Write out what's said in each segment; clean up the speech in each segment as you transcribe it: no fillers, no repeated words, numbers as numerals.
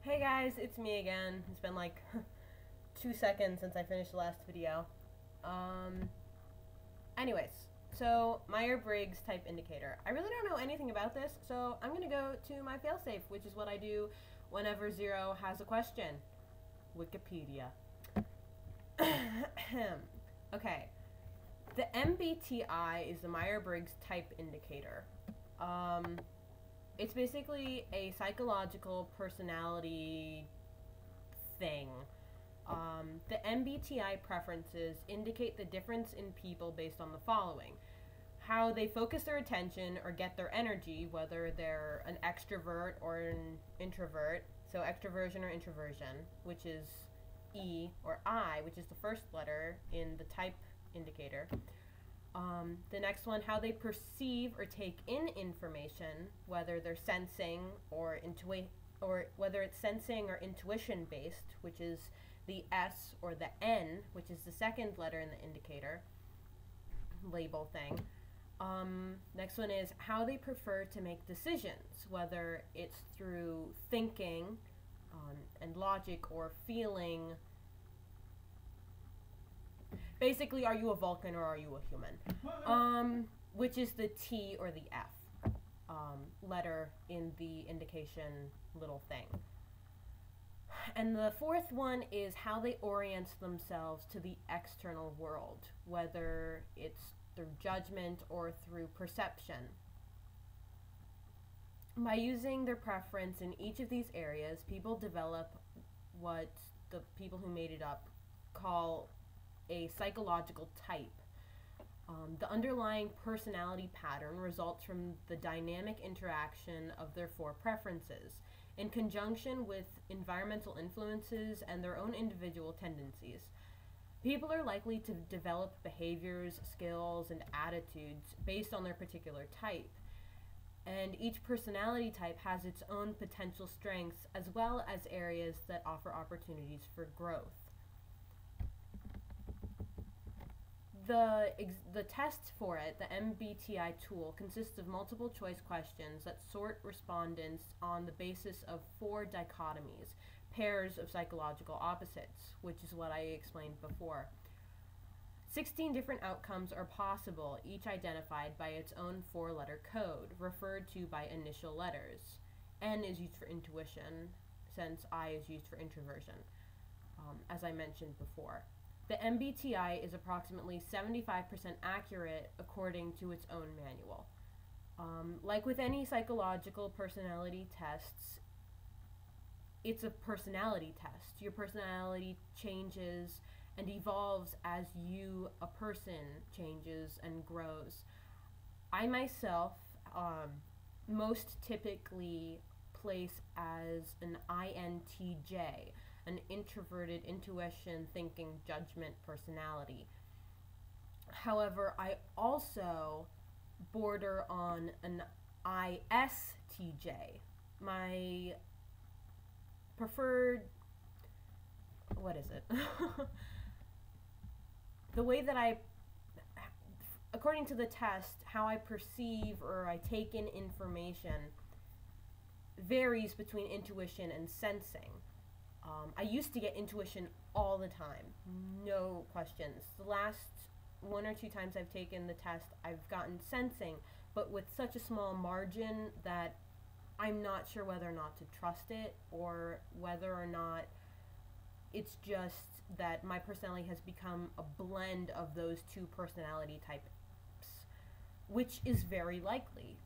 Hey guys, it's me again. It's been like 2 seconds since I finished the last video. Anyways, so Myers-Briggs Type Indicator. I really don't know anything about this, so I'm gonna go to my failsafe, which is what I do whenever Zero has a question. Wikipedia. Okay. The MBTI is the Myers-Briggs Type Indicator. It's basically a psychological personality thing. The MBTI preferences indicate the difference in people based on the following: how they focus their attention or get their energy, whether they're an extrovert or an introvert. So extroversion or introversion, which is E, or I, which is the first letter in the type indicator. The next one, how they perceive or take in information, whether they're sensing or whether it's sensing or intuition based, which is the S, or the N, which is the second letter in the indicator label thing. Next one is how they prefer to make decisions, whether it's through thinking and logic or feeling. Basically, are you a Vulcan or are you a human? Which is the T or the F letter in the indication little thing. And the fourth one is how they orient themselves to the external world, whether it's through judgment or through perception. By using their preference in each of these areas, people develop what the people who made it up call a psychological type. The underlying personality pattern results from the dynamic interaction of their four preferences, in conjunction with environmental influences and their own individual tendencies. People are likely to develop behaviors, skills, and attitudes based on their particular type. And each personality type has its own potential strengths as well as areas that offer opportunities for growth. The test for it, the MBTI tool, consists of multiple choice questions that sort respondents on the basis of 4 dichotomies, pairs of psychological opposites, which is what I explained before. 16 different outcomes are possible, each identified by its own 4-letter code, referred to by initial letters. N is used for intuition, since I is used for introversion, as I mentioned before. The MBTI is approximately 75% accurate according to its own manual. Like with any psychological personality tests, it's a personality test. Your personality changes and evolves as you, a person, changes and grows. I myself most typically place as an INTJ, an introverted, intuition, thinking, judgment personality. However, I also border on an ISTJ. My preferred, what is it? The way that according to the test, how I perceive or I take in information varies between intuition and sensing. I used to get intuition all the time, no questions. The last 1 or 2 times I've taken the test, I've gotten sensing, but with such a small margin that I'm not sure whether or not to trust it, or whether or not it's just that my personality has become a blend of those 2 personality types, which is very likely.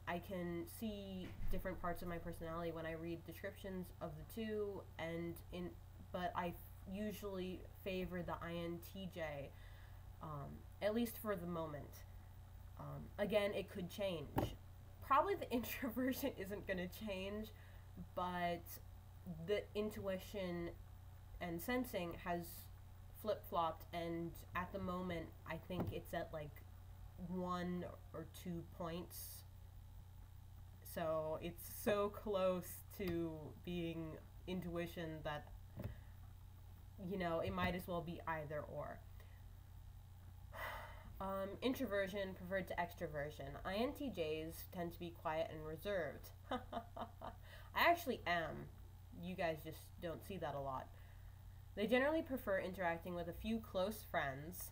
I can see different parts of my personality when I read descriptions of the 2, but I usually favor the INTJ, at least for the moment. Again, it could change. Probably the introversion isn't going to change, but the intuition and sensing has flip-flopped, and at the moment I think it's at like 1 or 2 points. So it's so close to being intuition that, you know, it might as well be either or. Introversion preferred to extroversion. INTJs tend to be quiet and reserved. I actually am. you guys just don't see that a lot. They generally prefer interacting with a few close friends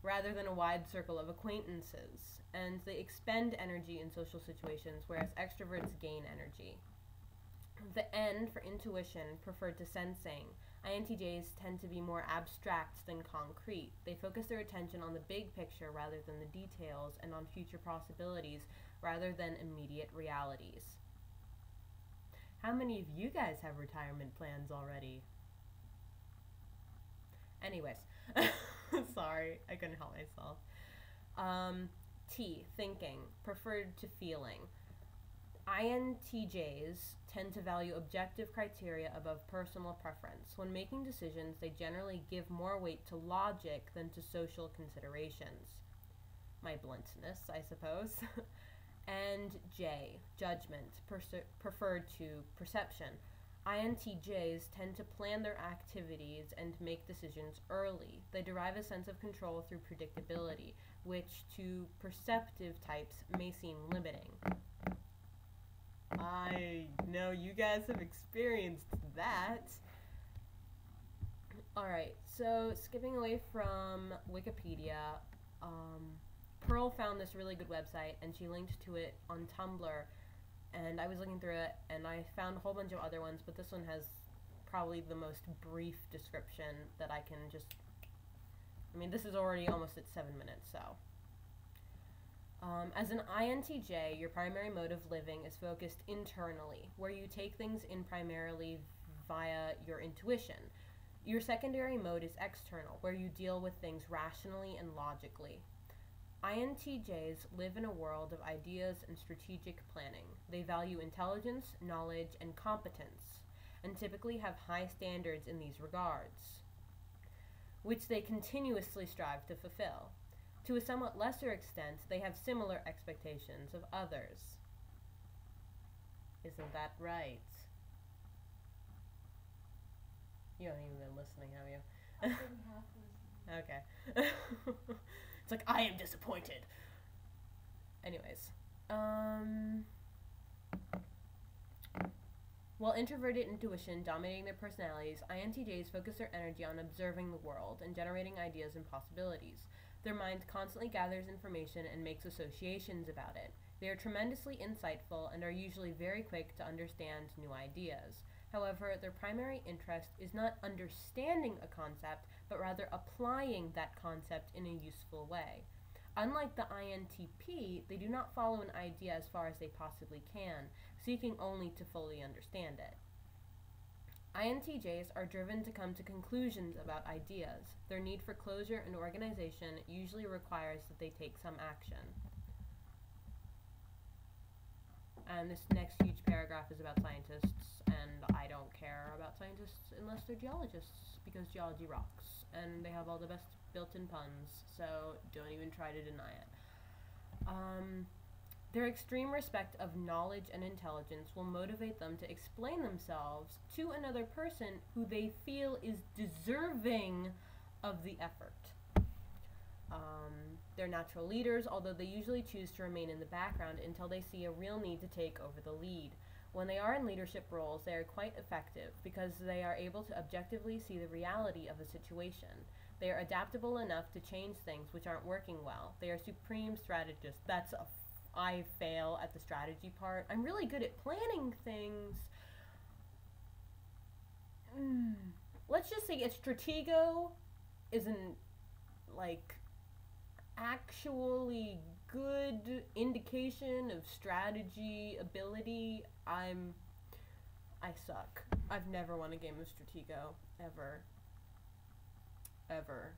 rather than a wide circle of acquaintances, and they expend energy in social situations, whereas extroverts gain energy. The N for intuition preferred to sensing. INTJs tend to be more abstract than concrete. They focus their attention on the big picture rather than the details, and on future possibilities rather than immediate realities. How many of you guys have retirement plans already? Anyways, sorry, I couldn't help myself. T, thinking, preferred to feeling. INTJs tend to value objective criteria above personal preference. When making decisions, they generally give more weight to logic than to social considerations. My bluntness, I suppose. And J, judgment, preferred to perception. INTJs tend to plan their activities and make decisions early. They derive a sense of control through predictability, which to perceptive types may seem limiting. I know you guys have experienced that. Alright, so skipping away from Wikipedia, Pearl found this really good website and she linked to it on Tumblr, and I was looking through it and I found a whole bunch of other ones, but this one has probably the most brief description that I can just, I mean, this is already almost at 7 minutes, so. As an INTJ, your primary mode of living is focused internally, where you take things in primarily via your intuition. Your secondary mode is external, where you deal with things rationally and logically. INTJs live in a world of ideas and strategic planning. They value intelligence, knowledge, and competence, and typically have high standards in these regards, which they continuously strive to fulfill. To a somewhat lesser extent, they have similar expectations of others. Isn't that right? You haven't even been listening, have you? I've been half listening. Okay. It's like, I am disappointed. Anyways. While introverted intuition dominating their personalities, INTJs focus their energy on observing the world and generating ideas and possibilities. Their mind constantly gathers information and makes associations about it. They are tremendously insightful and are usually very quick to understand new ideas. However, their primary interest is not understanding a concept, but rather applying that concept in a useful way. Unlike the INTP, they do not follow an idea as far as they possibly can, seeking only to fully understand it. INTJs are driven to come to conclusions about ideas. Their need for closure and organization usually requires that they take some action. And this next huge paragraph is about scientists, and I don't care about scientists unless they're geologists, because geology rocks, and they have all the best built-in puns, so don't even try to deny it. Their extreme respect of knowledge and intelligence will motivate them to explain themselves to another person who they feel is deserving of the effort. They're natural leaders, although they usually choose to remain in the background until they see a real need to take over the lead. When they are in leadership roles, they are quite effective because they are able to objectively see the reality of a situation. They are adaptable enough to change things which aren't working well. They are supreme strategists. I fail at the strategy part. I'm really good at planning things. Let's just say a stratego isn't, like, actually good indication of strategy ability. I suck. I've never won a game of Stratego, ever. Ever.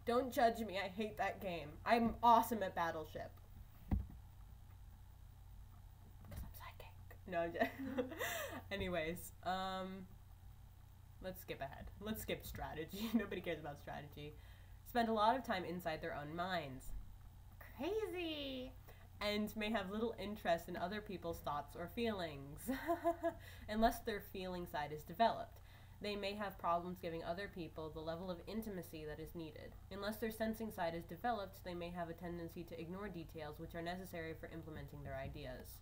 Don't judge me, I hate that game. I'm awesome at Battleship. Because I'm psychic. No, I'm just anyways, let's skip ahead. Let's skip strategy. Nobody cares about strategy. Spend a lot of time inside their own minds. Crazy! And may have little interest in other people's thoughts or feelings, unless their feeling side is developed. They may have problems giving other people the level of intimacy that is needed. Unless their sensing side is developed, they may have a tendency to ignore details which are necessary for implementing their ideas.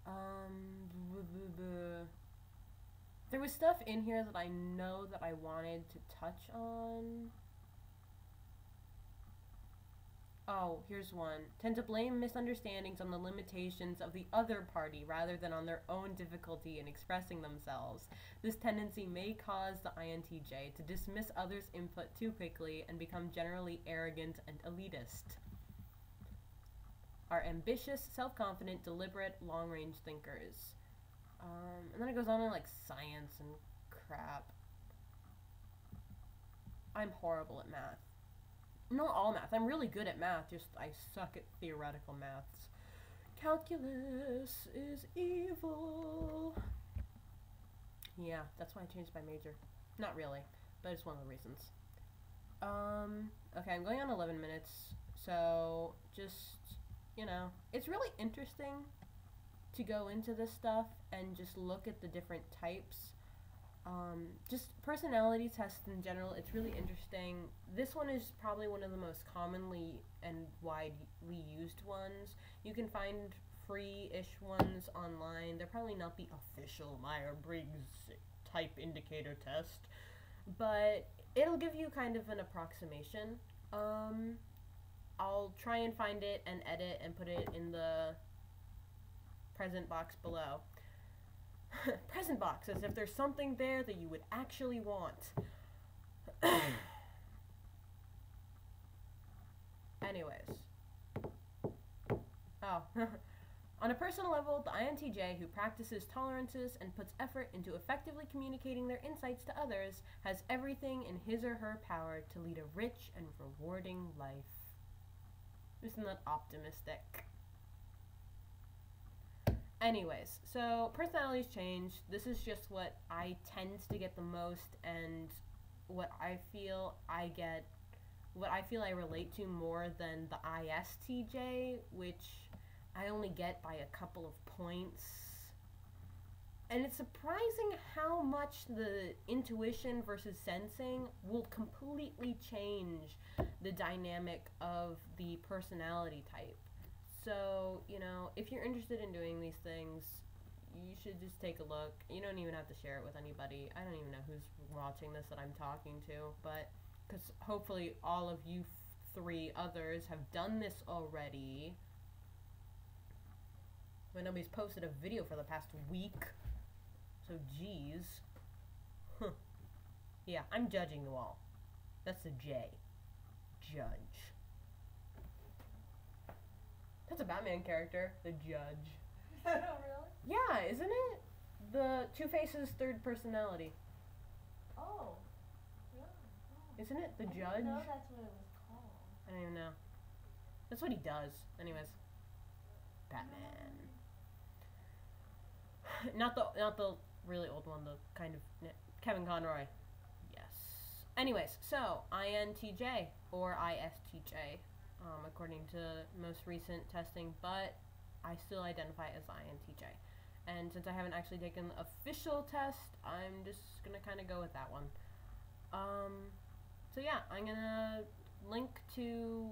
Blah, blah, blah. There was stuff in here that I know that I wanted to touch on. Oh, here's one. Tend to blame misunderstandings on the limitations of the other party rather than on their own difficulty in expressing themselves. This tendency may cause the INTJ to dismiss others' input too quickly and become generally arrogant and elitist. Are ambitious, self-confident, deliberate, long-range thinkers. And then it goes on in like science and crap. I'm horrible at math. Not all math. I'm really good at math, just I suck at theoretical maths. Calculus is evil. Yeah, that's why I changed my major. Not really, but it's one of the reasons. Okay, I'm going on 11 minutes, so just, you know, it's really interesting to go into this stuff and just look at the different types. Just personality tests in general, it's really interesting. This one is probably one of the most commonly and widely used ones. You can find free-ish ones online. They're probably not the official Myers-Briggs Type Indicator test, but it'll give you kind of an approximation. I'll try and find it and edit and put it in the present box below. Present box, as if there's something there that you would actually want. Anyways. Oh. On a personal level, the INTJ who practices tolerances and puts effort into effectively communicating their insights to others has everything in his or her power to lead a rich and rewarding life. Isn't that optimistic? Anyways, so personalities change. This is just what I tend to get the most and what I feel I get, what I feel I relate to more than the ISTJ, which I only get by a couple of points. And it's surprising how much the intuition versus sensing will completely change the dynamic of the personality type. So, you know, if you're interested in doing these things, you should just take a look. You don't even have to share it with anybody. I don't even know who's watching this that I'm talking to, but because hopefully all of you three others have done this already. But nobody's posted a video for the past week. So, geez. Huh. Yeah, I'm judging you all. That's a J. Judge. That's a Batman character, the Judge. Oh, really? Yeah, isn't it? The Two-Face's third personality. Oh. Really? Oh. Isn't it the I Judge? didn't know that's what it was called. I don't even know. That's what he does. Anyways. Batman. Not the really old one, the kind of Kevin Conroy. Yes. Anyways, so INTJ or ISTJ. According to most recent testing, but I still identify as INTJ. And since I haven't actually taken the official test, I'm just gonna kind of go with that one. So yeah, I'm gonna link to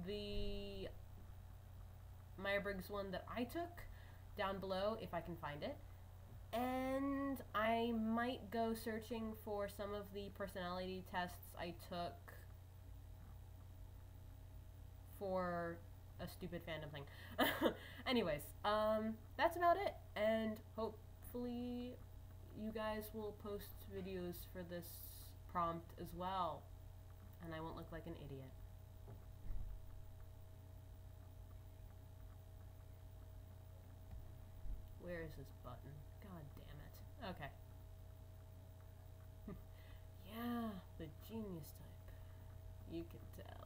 the Myers-Briggs one that I took down below if I can find it. And I might go searching for some of the personality tests I took for a stupid fandom thing. Anyways, that's about it, and hopefully you guys will post videos for this prompt as well, and I won't look like an idiot. Where is this button? God damn it. Okay. Yeah, the genius type. You can tell.